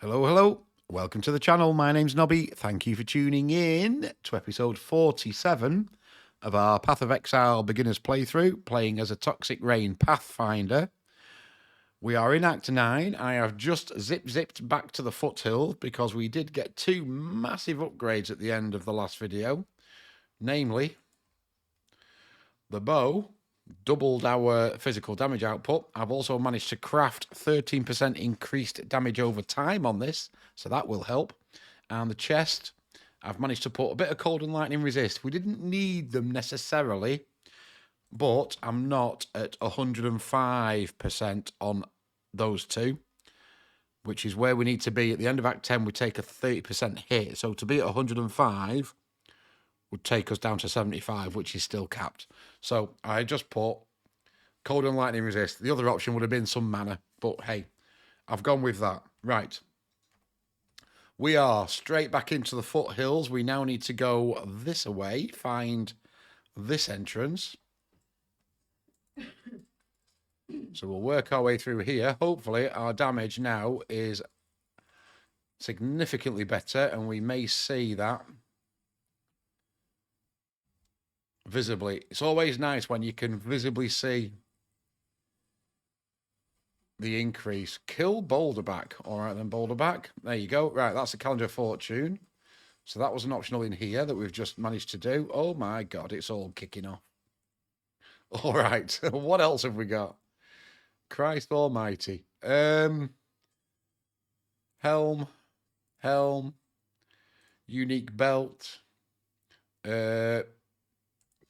Hello, hello. Welcome to the channel. My name's Nobby. Thank you for tuning in to episode 47 of our Path of Exile beginner's playthrough, playing as a Toxic Rain Pathfinder. We are in Act 9. I have just zipped back to the foothills because we did get two massive upgrades at the end of the last video. Namely, the bow doubled our physical damage output. I've also managed to craft 13% increased damage over time on this, so that will help. And the chest, I've managed to put a bit of cold and lightning resist. We didn't need them necessarily, but I'm not at 105% on those two, which is where we need to be. At the end of Act 10, we take a 30% hit. So to be at 105 would take us down to 75, which is still capped. So I just put cold and lightning resist. The other option would have been some mana, but hey, I've gone with that. Right. We are straight back into the foothills. We now need to go this way, find this entrance. So we'll work our way through here. Hopefully our damage now is significantly better, and we may see that visibly. It's always nice when you can visibly see the increase. Kill Boulderback. All right, then, Boulderback. There you go. Right, that's the Calendar of Fortune. So that was an optional in here that we've just managed to do. Oh, my God, it's all kicking off. All right, what else have we got? Christ almighty. Helm. Unique belt.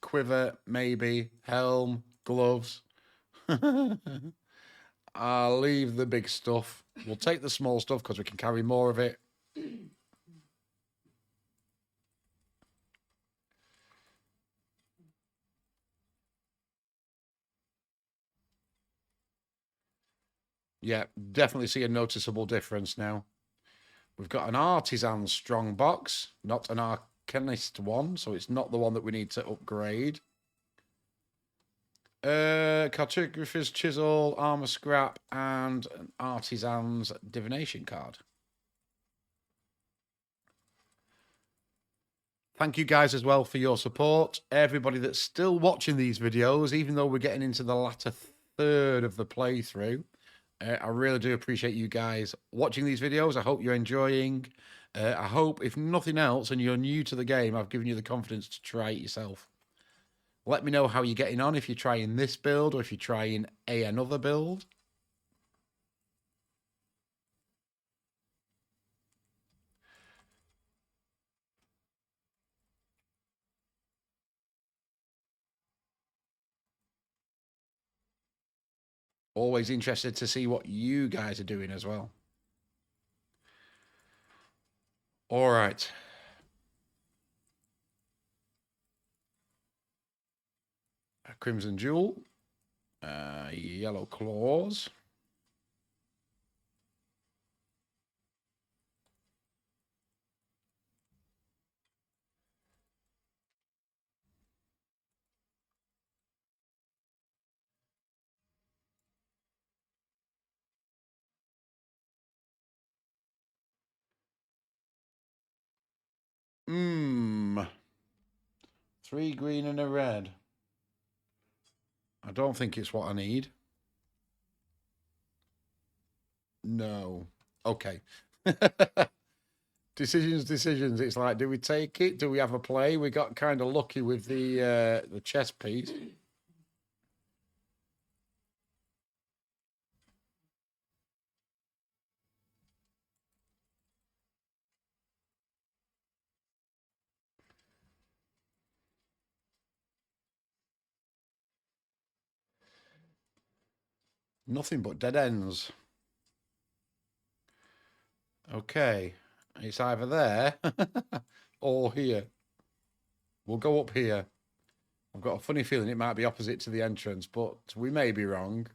Quiver, maybe. Helm. Gloves. I'll leave the big stuff. We'll take the small stuff because we can carry more of it. Yeah, definitely see a noticeable difference now. We've got an artisan strong box, not an arcanist one, so it's not the one that we need to upgrade. Cartographer's chisel, armor scrap, and an artisan's divination card. Thank you guys as well for your support. Everybody that's still watching these videos, even though we're getting into the latter third of the playthrough. I really do appreciate you guys watching these videos. I hope you're enjoying. I hope, if nothing else, and you're new to the game, I've given you the confidence to try it yourself. Let me know how you're getting on, if you're trying this build or if you're trying another build. Always interested to see what you guys are doing as well. All right. A Crimson Jewel. Yellow Claws. Three green and a red. I don't think it's what I need. No. Okay. Decisions. It's like, do we take it? Do we have a play? We got kind of lucky with the chess piece. Nothing but dead ends. Okay. It's either there or here. We'll go up here. I've got a funny feeling it might be opposite to the entrance, but we may be wrong.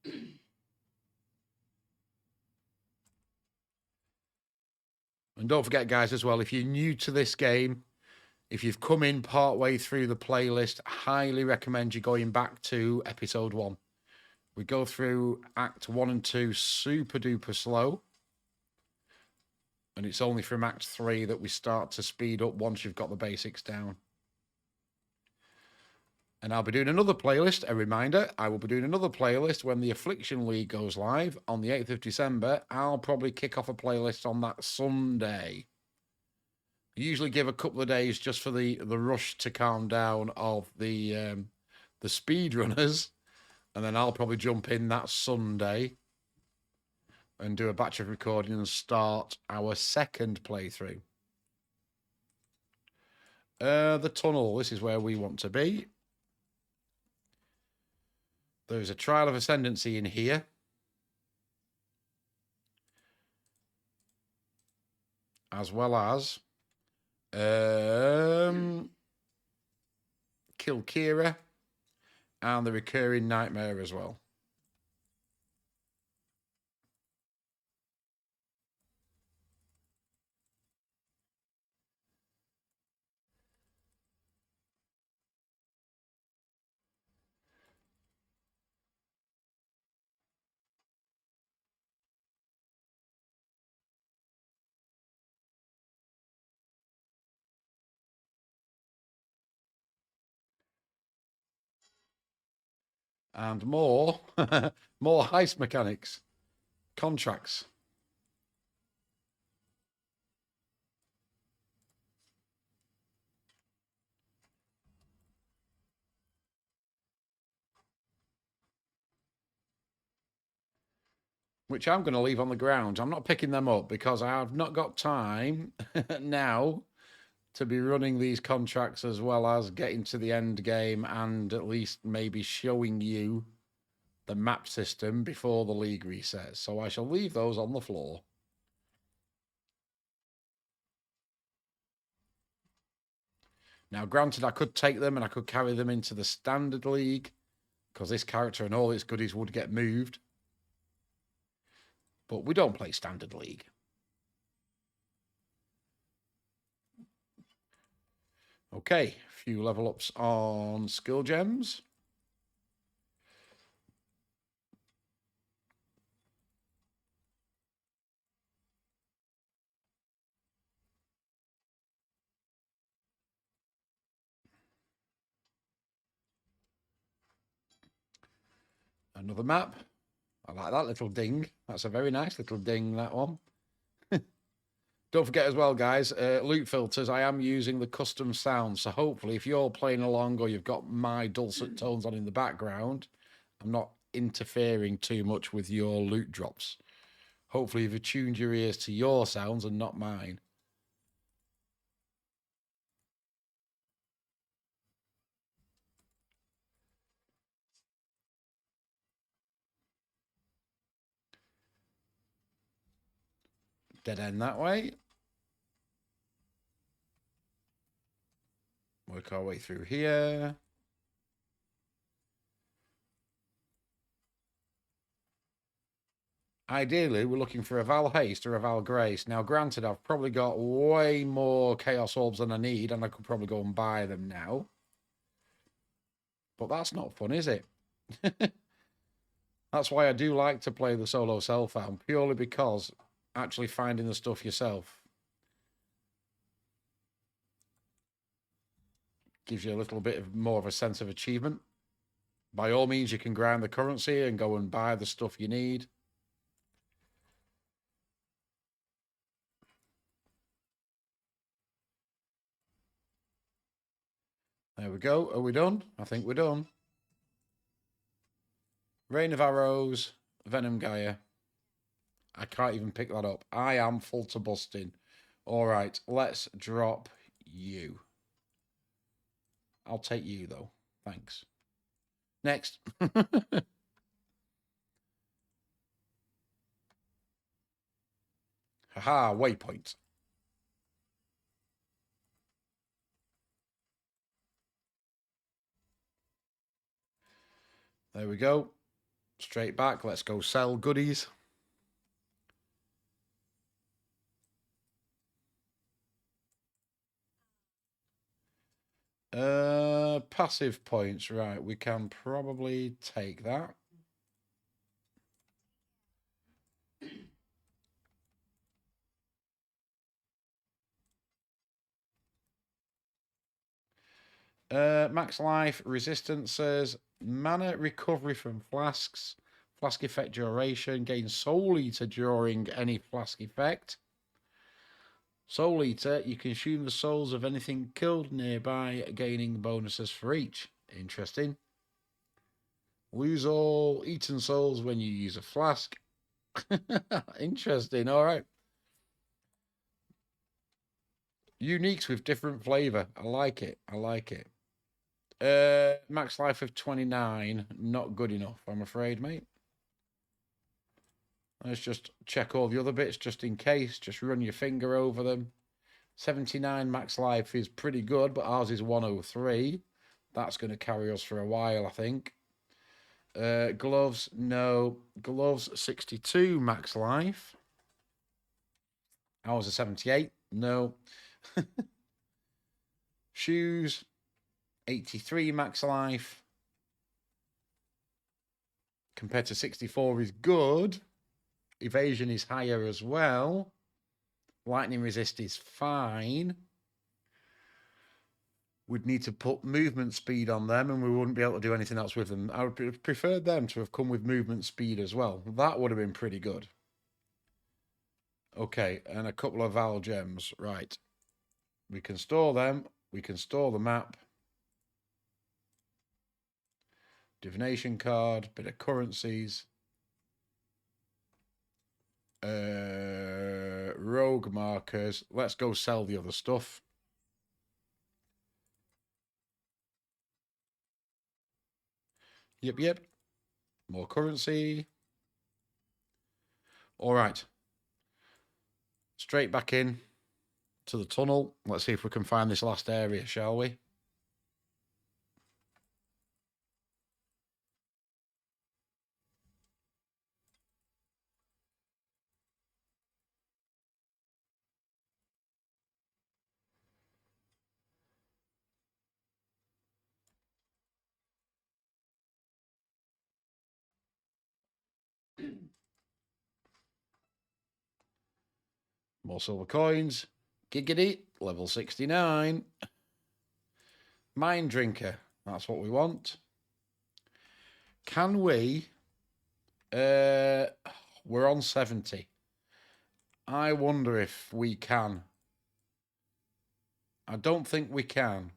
And don't forget, guys, as well, if you're new to this game, if you've come in part way through the playlist, highly recommend you going back to episode 1. We go through Act 1 and 2 super duper slow. And it's only from Act 3 that we start to speed up once you've got the basics down. And I'll be doing another playlist. A reminder, I will be doing another playlist when the Affliction League goes live on the 8th of December. I'll probably kick off a playlist on that Sunday. I usually give a couple of days just for the rush to calm down of the speedrunners. And then I'll probably jump in that Sunday and do a batch of recording and start our second playthrough. The tunnel, this is where we want to be. There's a Trial of Ascendancy in here. As well as Kilkira and the Recurring Nightmare as well. And more, more heist mechanics, contracts. Which I'm going to leave on the ground. I'm not picking them up because I've not got time now to be running these contracts as well as getting to the end game and at least maybe showing you the map system before the league resets. So I shall leave those on the floor. Now, granted, I could take them and I could carry them into the standard league because this character and all its goodies would get moved. But we don't play standard league. Okay, a few level ups on skill gems. Another map. I like that little ding. That's a very nice little ding, that one. Don't forget as well, guys, loot filters. I am using the custom sound. So hopefully if you're playing along or you've got my dulcet tones on in the background, I'm not interfering too much with your loot drops. Hopefully you've attuned your ears to your sounds and not mine. Dead end that way. Work our way through here. Ideally, we're looking for a Vaal Haste or a Vaal Grace. Now, granted, I've probably got way more Chaos Orbs than I need, and I could probably go and buy them now. But that's not fun, is it? That's why I do like to play the solo self-found, purely because actually finding the stuff yourself gives you a little bit of more of a sense of achievement. By all means, you can grind the currency and go and buy the stuff you need. There we go. Are we done? I think we're done. Rain of Arrows, Venom Gaia. I can't even pick that up. I am full to busting. All right, let's drop you. I'll take you, though. Thanks. Next. Haha, waypoint. There we go. Straight back. Let's go sell goodies. Passive points. Right, we can probably take that. Max life, resistances, mana recovery from flasks, flask effect duration, gain soul eater during any flask effect. Soul eater, you consume the souls of anything killed nearby, gaining bonuses for each. Interesting. Lose all eaten souls when you use a flask. Interesting. All right. Uniques with different flavor. I like it. I like it. Max life of 29. Not good enough, I'm afraid, mate. Let's just check all the other bits just in case. Just run your finger over them. 79 max life is pretty good, but ours is 103. That's going to carry us for a while, I think. Gloves, no. Gloves, 62 max life. Ours are 78. No. Shoes, 83 max life. Compared to 64 is good. Evasion is higher as well. Lightning resist is fine. We'd need to put movement speed on them, and we wouldn't be able to do anything else with them. I would prefer them to have come with movement speed as well. That would have been pretty good. Okay, and a couple of Vaal gems. Right. We can store them. We can store the map. Divination card, bit of currencies. Rogue markers. Let's go sell the other stuff. Yep. More currency. All right. Straight back in to the tunnel. Let's see if we can find this last area, shall we? More silver coins. Giggity, level 69. Mind Drinker. That's what we want. Can we... we're on 70. I wonder if we can. I don't think we can.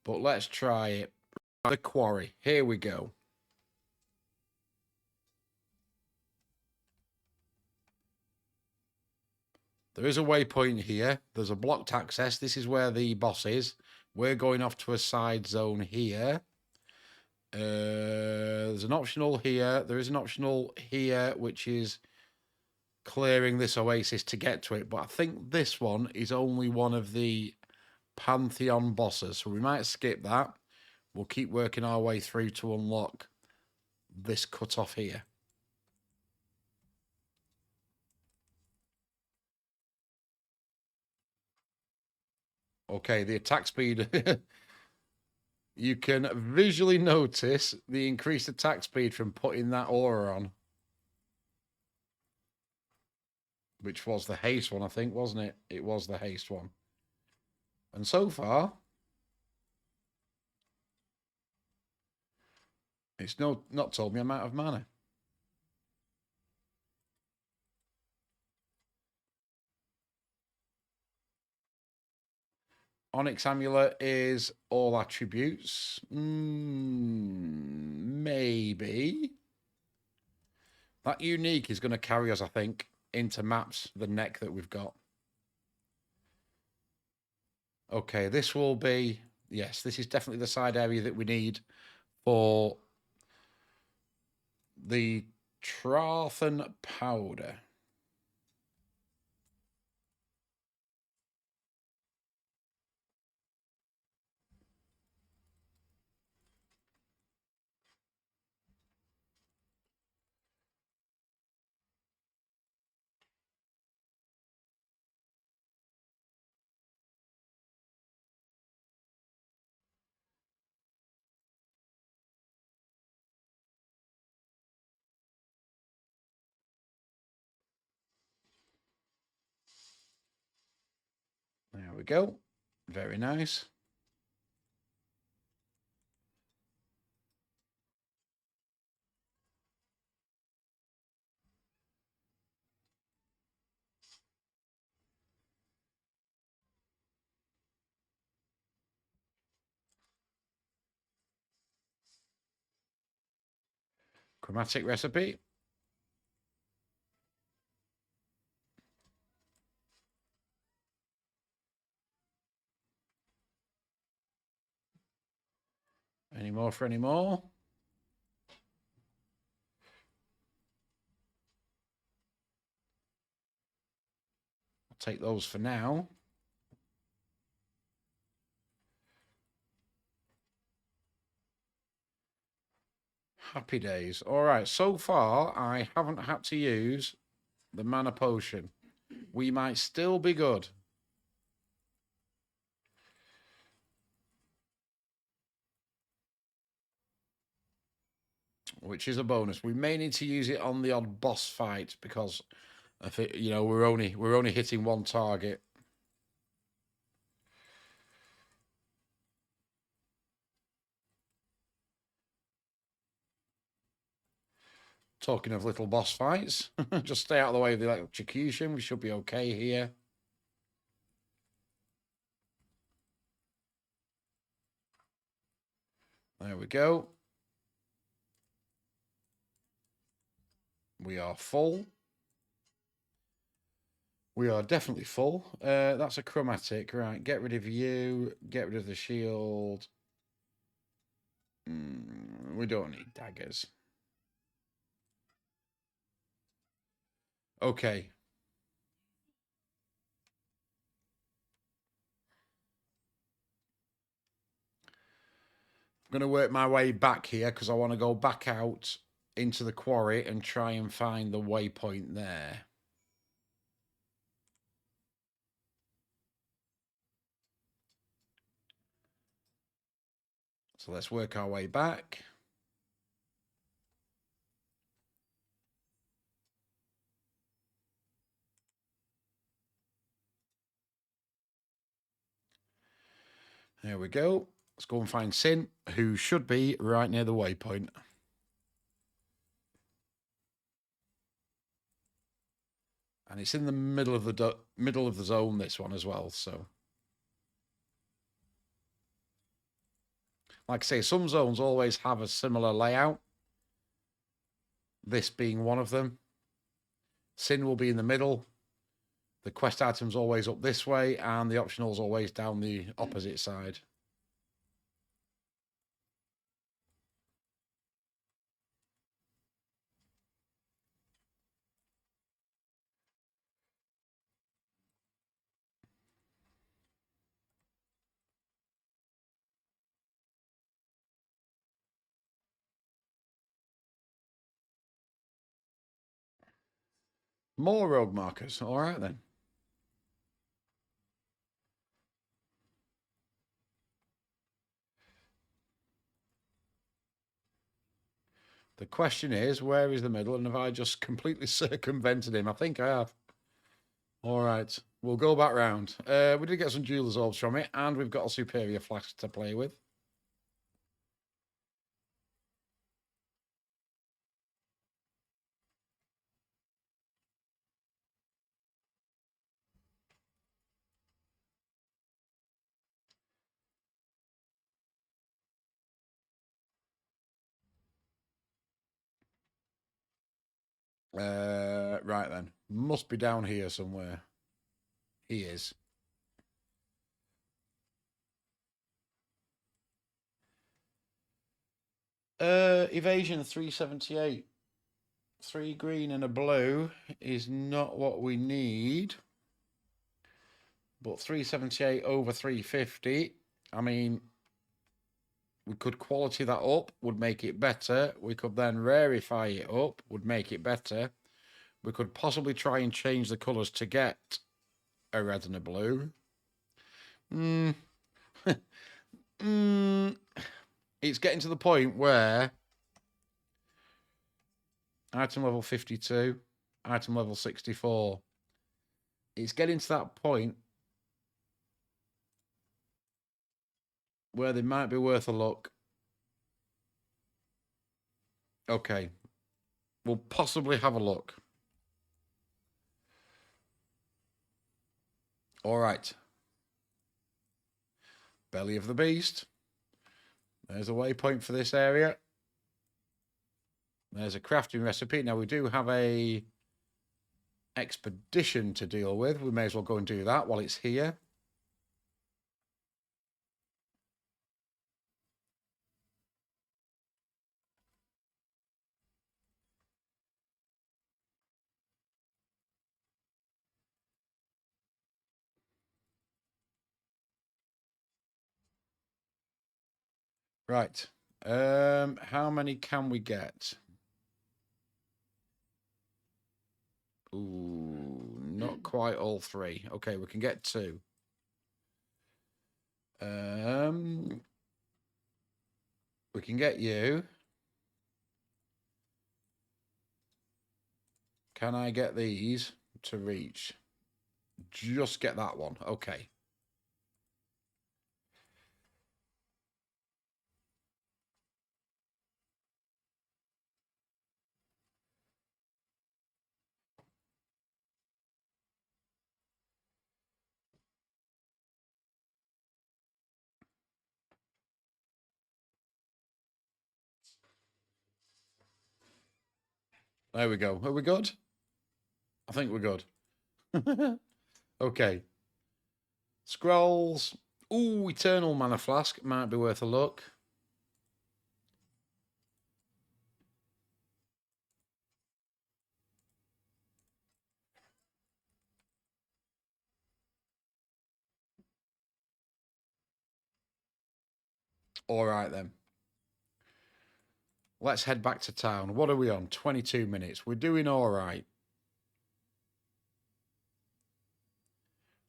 But let's try it. The Quarry. Here we go. There is a waypoint here. There's a blocked access. This is where the boss is. We're going off to a side zone here. There's an optional here. There is an optional here, which is clearing this oasis to get to it. But I think this one is only one of the Pantheon bosses. So we might skip that. We'll keep working our way through to unlock this cutoff here. Okay, the attack speed. You can visually notice the increased attack speed from putting that aura on. Which was the haste one, I think, wasn't it? It was the haste one. And so far, it's not told me I'm out of mana. Onyx Amulet is all attributes. Maybe. That unique is going to carry us, I think, into maps, the neck that we've got. Okay, this will be... Yes, this is definitely the side area that we need for the Trarthan powder. There we go. Very nice. Chromatic recipe. Any more for any more? I'll take those for now. Happy days. All right, so far I haven't had to use the mana potion. We might still be good. Which is a bonus. We may need to use it on the odd boss fight because if it, you know, we're only hitting one target. Talking of little boss fights, just stay out of the way of the electrocution. We should be okay here. There we go. We are full. We are definitely full. That's a chromatic. Right, get rid of you. Get rid of the shield. We don't need daggers. Okay. I'm going to work my way back here because I want to go back out into the quarry and try and find the waypoint there. So let's work our way back. There we go. Let's go and find Sin, who should be right near the waypoint. And it's in the middle of the zone, this one as well. So, like I say, some zones always have a similar layout. This being one of them. Sin will be in the middle. The quest item's always up this way, and the optional's always down the opposite side. More rogue markers. All right, then. The question is, where is the middle? And have I just completely circumvented him? I think I have. All right. We'll go back round. We did get some Jeweler's Orbs from it, and we've got a Superior Flask to play with. Right then. Must be down here somewhere. He is. Evasion 378. 3 green and a blue is not what we need. But 378 over 350. I mean, we could quality that up, would make it better. We could then rarefy it up, would make it better. We could possibly try and change the colours to get a red and a blue. It's getting to the point where item level 52, item level 64. It's getting to that point where they might be worth a look. Okay. We'll possibly have a look. All right. Belly of the Beast. There's a waypoint for this area. There's a crafting recipe. Now, we do have a expedition to deal with. We may as well go and do that while it's here. Right. How many can we get? Ooh, not quite all 3. Okay, we can get 2. We can get you. Can I get these to reach? Just get that one. Okay. There we go. Are we good? I think we're good. Okay. Scrolls. Ooh, Eternal Mana Flask. Might be worth a look. All right, then. Let's head back to town. What are we on? 22 minutes. We're doing all right.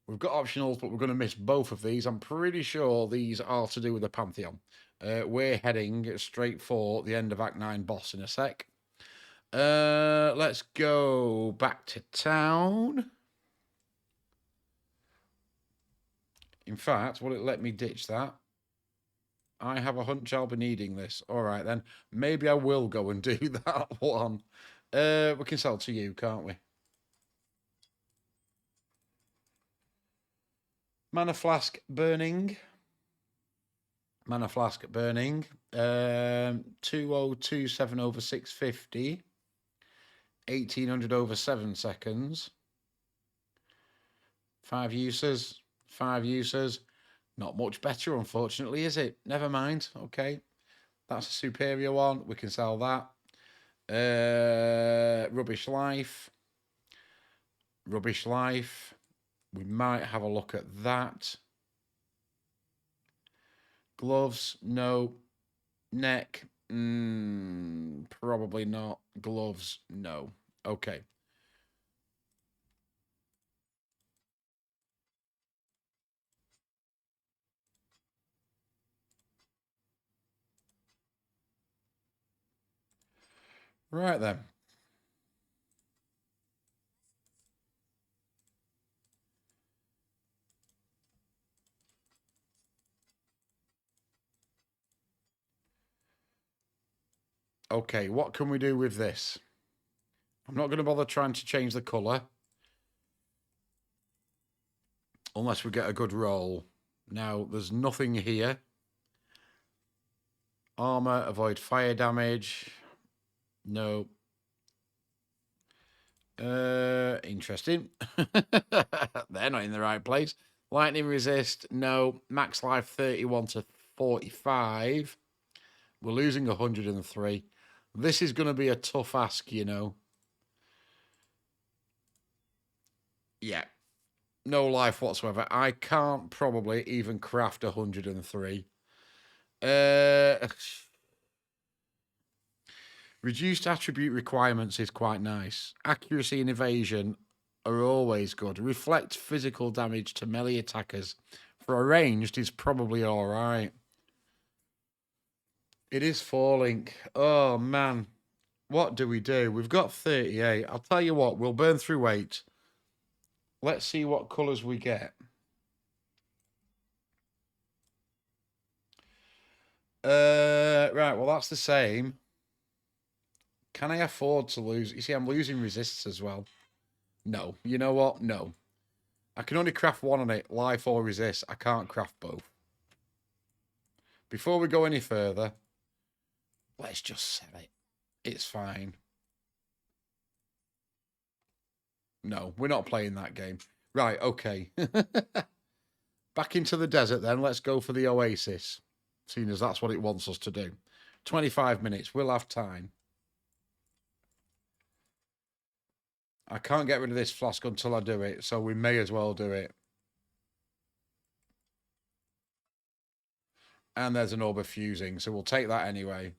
We've got optionals, but we're going to miss both of these. I'm pretty sure these are to do with the Pantheon. We're heading straight for the end of Act 9 boss in a sec. Let's go back to town. In fact, will it let me ditch that? I have a hunch I'll be needing this. All right, then. Maybe I will go and do that one. We can sell to you, can't we? Mana Flask burning. Mana Flask burning. 2027 over 650. 1800 over 7 seconds. 5 uses. 5 uses. Not much better, unfortunately, is it? Never mind. Okay. That's a superior one. We can sell that. Rubbish Life. Rubbish Life. We might have a look at that. Gloves. No. Neck. Probably not. Gloves. No. Okay. Right then. Okay, what can we do with this? I'm not going to bother trying to change the colour. Unless we get a good roll. Now, there's nothing here. Armour, avoid fire damage. No. Interesting. They're not in the right place. Lightning resist. No. Max life 31 to 45. We're losing 103. This is going to be a tough ask, you know. Yeah. No life whatsoever. I can't probably even craft 103. Reduced attribute requirements is quite nice. Accuracy and evasion are always good. Reflect physical damage to melee attackers. For a ranged is probably all right. It is 4-link. Oh, man. What do we do? We've got 38. I'll tell you what, we'll burn through 8. Let's see what colours we get. Right, well, that's the same. Can I afford to lose? You see, I'm losing resists as well. No. You know what? No. I can only craft one on it, life or resist. I can't craft both. Before we go any further, let's just sell it. It's fine. No, we're not playing that game. Right, okay. Back into the desert then. Let's go for the Oasis, seeing as that's what it wants us to do. 25 minutes. We'll have time. I can't get rid of this flask until I do it, so we may as well do it. And there's an orb of fusing, so we'll take that anyway.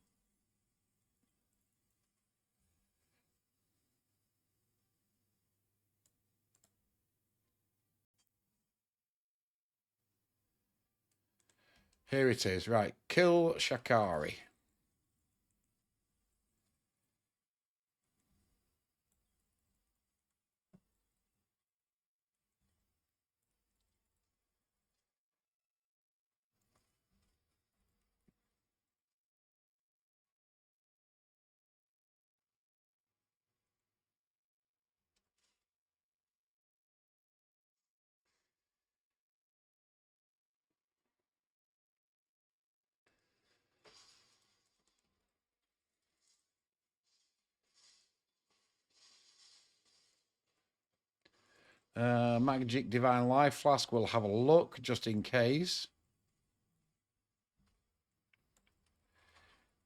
Here it is. Right, kill Shakari. Magic Divine Life Flask, we'll have a look just in case.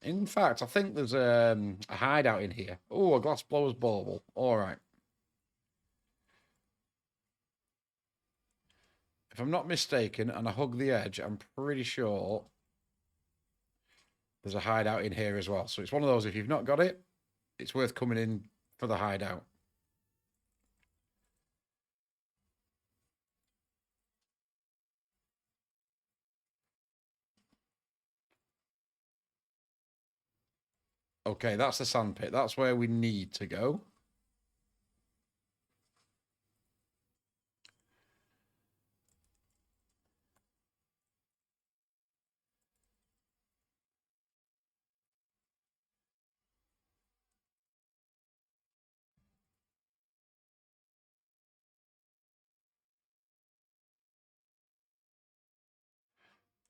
In fact, I think there's a hideout in here. Oh, a glass blower's bauble. All right. If I'm not mistaken, and I hug the edge, I'm pretty sure there's a hideout in here as well. So it's one of those, if you've not got it, it's worth coming in for the hideout. Okay, that's the sandpit. That's where we need to go.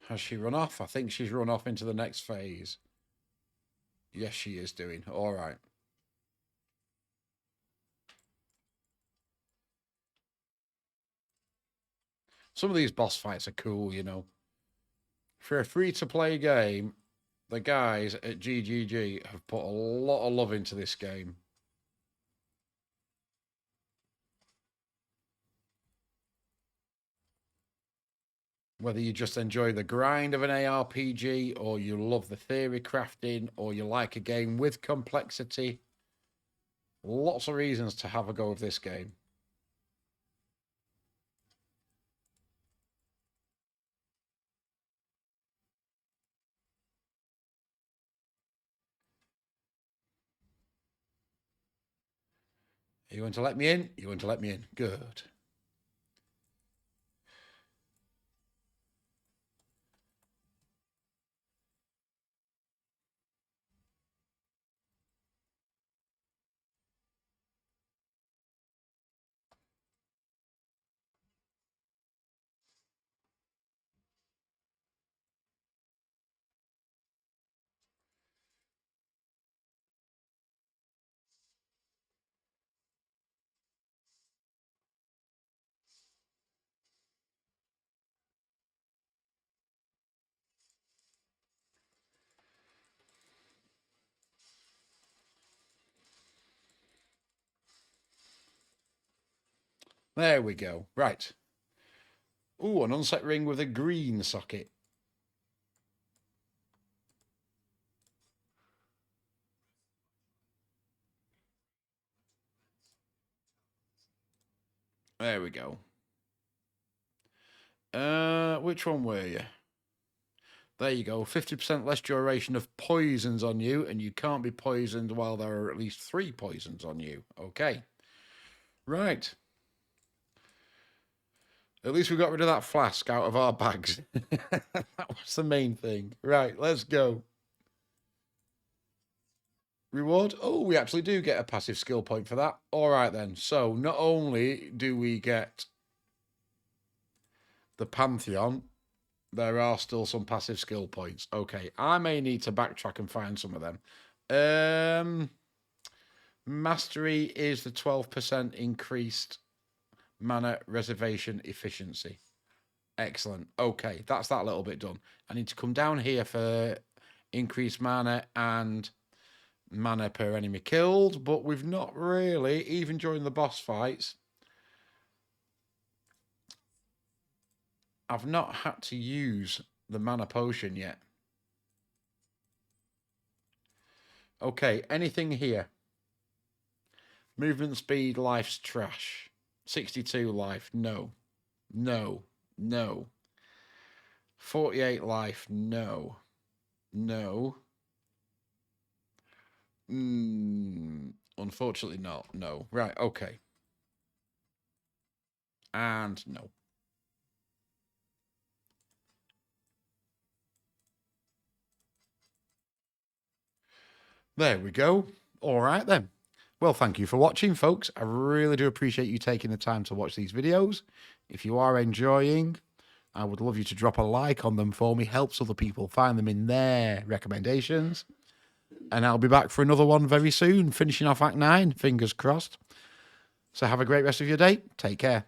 Has she run off? I think she's run off into the next phase. Yes, she is doing. All right. Some of these boss fights are cool, you know. For a free-to-play game, the guys at GGG have put a lot of love into this game. Whether you just enjoy the grind of an ARPG, or you love the theory crafting, or you like a game with complexity, lots of reasons to have a go of this game. Are you going to let me in? You're going to let me in. Good. There we go. Right. Ooh, an unset ring with a green socket. There we go. Which one were you? There you go. 50% less duration of poisons on you, and you can't be poisoned while there are at least 3 poisons on you. Okay. Right. At least we got rid of that flask out of our bags. That was the main thing. Right, let's go. Reward? Oh, we actually do get a passive skill point for that. All right, then. So not only do we get the Pantheon, there are still some passive skill points. Okay, I may need to backtrack and find some of them. Mastery is the 12% increased mana reservation efficiency. Excellent. Okay, that's that little bit done. I need to come down here for increased mana and mana per enemy killed, but we've not really, even during the boss fights, I've not had to use the mana potion yet. Okay, anything here? Movement speed, life's trash. 62 life, no. No. No. 48 life, no. No. Unfortunately not, no. Right, okay. And no. There we go. All right then. Well, thank you for watching, folks. I really do appreciate you taking the time to watch these videos. If you are enjoying, I would love you to drop a like on them for me. Helps other people find them in their recommendations. And I'll be back for another one very soon, finishing off Act 9, fingers crossed. So have a great rest of your day. Take care.